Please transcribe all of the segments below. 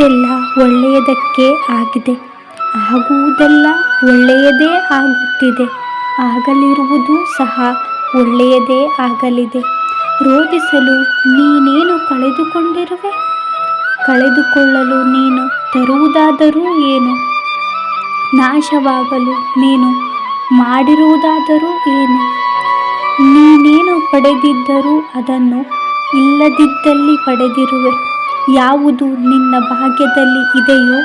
ಆಗುವುದೆಲ್ಲ ಒಳ್ಳೆಯದಕ್ಕೆ ಆಗಿದೆ, ಆಗುವುದೆಲ್ಲ ಒಳ್ಳೆಯದೇ ಆಗುತ್ತಿದೆ, ಆಗಲಿರುವುದು ಸಹ ಒಳ್ಳೆಯದೇ ಆಗಲಿದೆ. ರೋಧಿಸಲು ನೀನೇನು ಕಳೆದುಕೊಂಡಿರುವೆ? ಕಳೆದುಕೊಳ್ಳಲು ನೀನು ತರುವುದಾದರೂ ಏನು? ನಾಶವಾಗಲು ನೀನು ಮಾಡಿರುವುದಾದರೂ ಏನು? ನೀನೇನು ಪಡೆದಿದ್ದರೂ ಅದನ್ನು ಇಲ್ಲದಿದ್ದಲ್ಲಿ ಪಡೆದಿರುವೆ. ಯಾವುದು ನಿನ್ನ ಭಾಗ್ಯದಲ್ಲಿ ಇದೆಯೋ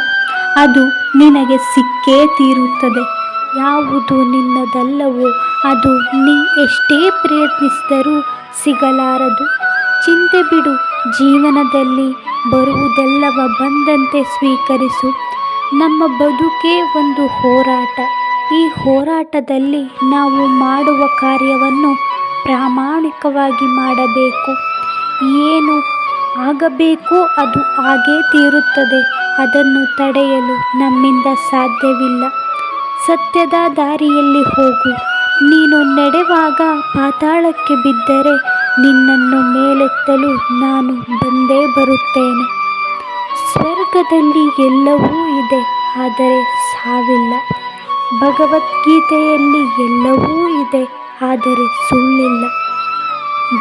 ಅದು ನಿನಗೆ ಸಿಕ್ಕೇ ತೀರುತ್ತದೆ. ಯಾವುದು ನಿನ್ನದಲ್ಲವೋ ಅದು ನೀ ಎಷ್ಟೇ ಪ್ರಯತ್ನಿಸಿದರೂ ಸಿಗಲಾರದು. ಚಿಂತೆ ಬಿಡು, ಜೀವನದಲ್ಲಿ ಬರುವುದೆಲ್ಲವ ಬಂದಂತೆ ಸ್ವೀಕರಿಸು. ನಮ್ಮ ಬದುಕೇ ಒಂದು ಹೋರಾಟ. ಈ ಹೋರಾಟದಲ್ಲಿ ನಾವು ಮಾಡುವ ಕಾರ್ಯವನ್ನು ಪ್ರಾಮಾಣಿಕವಾಗಿ ಮಾಡಬೇಕು. ಏನು ಆಗಬೇಕೋ ಅದು ಆಗೇ ತೀರುತ್ತದೆ. ಅದನ್ನು ತಡೆಯಲು ನಮ್ಮಿಂದ ಸಾಧ್ಯವಿಲ್ಲ. ಸತ್ಯದ ದಾರಿಯಲ್ಲಿ ಹೋಗು. ನೀನು ನಡೆವಾಗ ಪಾತಾಳಕ್ಕೆ ಬಿದ್ದರೆ ನಿನ್ನನ್ನು ಮೇಲೆತ್ತಲು ನಾನು ಬಂದೇ ಬರುತ್ತೇನೆ. ಸ್ವರ್ಗದಲ್ಲಿ ಎಲ್ಲವೂ ಇದೆ, ಆದರೆ ಸಾವಿಲ್ಲ. ಭಗವದ್ಗೀತೆಯಲ್ಲಿ ಎಲ್ಲವೂ ಇದೆ, ಆದರೆ ಸುಳ್ಳಿಲ್ಲ.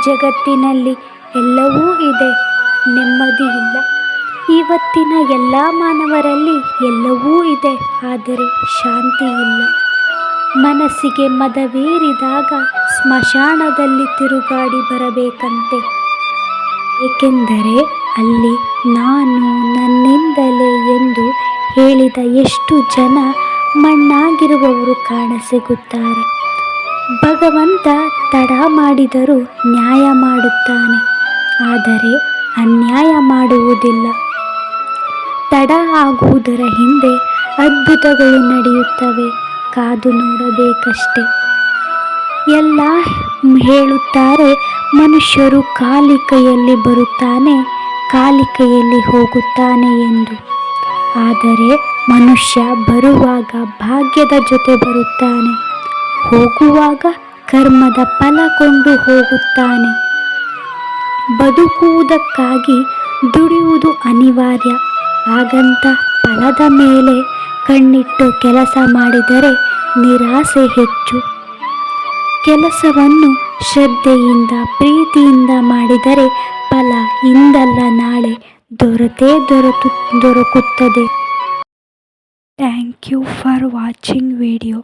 ಜಗತ್ತಿನಲ್ಲಿ ಎಲ್ಲವೂ ಇದೆ, ನೆಮ್ಮದಿ ಇಲ್ಲ. ಇವತ್ತಿನ ಎಲ್ಲ ಮಾನವರಲ್ಲಿ ಎಲ್ಲವೂ ಇದೆ, ಆದರೆ ಶಾಂತಿ ಇಲ್ಲ. ಮನಸ್ಸಿಗೆ ಮದವೇರಿದಾಗ ಸ್ಮಶಾನದಲ್ಲಿ ತಿರುಗಾಡಿ ಬರಬೇಕಂತೆ. ಏಕೆಂದರೆ ಅಲ್ಲಿ ನಾನು ನನ್ನಿಂದಲೇ ಎಂದು ಹೇಳಿದ ಎಷ್ಟು ಜನ ಮಣ್ಣಾಗಿರುವವರು ಕಾಣಸಿಗುತ್ತಾರೆ. ಭಗವಂತ ತಡ ಮಾಡಿದರೂ ನ್ಯಾಯ ಮಾಡುತ್ತಾನೆ, ಆದರೆ ಅನ್ಯಾಯ ಮಾಡುವುದಿಲ್ಲ. ತಡ ಆಗುವುದರ ಹಿಂದೆ ಅದ್ಭುತಗಳು ನಡೆಯುತ್ತವೆ, ಕಾದು ನೋಡಬೇಕಷ್ಟೆ. ಎಲ್ಲ ಹೇಳುತ್ತಾರೆ ಮನುಷ್ಯರು ಖಾಲಿ ಕೈಯಲ್ಲಿ ಬರುತ್ತಾನೆ, ಖಾಲಿ ಕೈಯಲ್ಲಿ ಹೋಗುತ್ತಾನೆ ಎಂದು. ಆದರೆ ಮನುಷ್ಯ ಬರುವಾಗ ಭಾಗ್ಯದ ಜೊತೆ ಬರುತ್ತಾನೆ, ಹೋಗುವಾಗ ಕರ್ಮದ ಫಲ ಕೊಂಡು ಹೋಗುತ್ತಾನೆ. ಬದುಕುವುದಕ್ಕಾಗಿ ದುಡಿಯುವುದು ಅನಿವಾರ್ಯ. ಹಾಗಂತ ಫಲದ ಮೇಲೆ ಕಣ್ಣಿಟ್ಟು ಕೆಲಸ ಮಾಡಿದರೆ ನಿರಾಸೆ ಹೆಚ್ಚು. ಕೆಲಸವನ್ನು ಶ್ರದ್ಧೆಯಿಂದ ಪ್ರೀತಿಯಿಂದ ಮಾಡಿದರೆ ಫಲ ಇಂದಲ್ಲ ನಾಳೆ ದೊರಕುತ್ತದೆ. Thank you for watching video.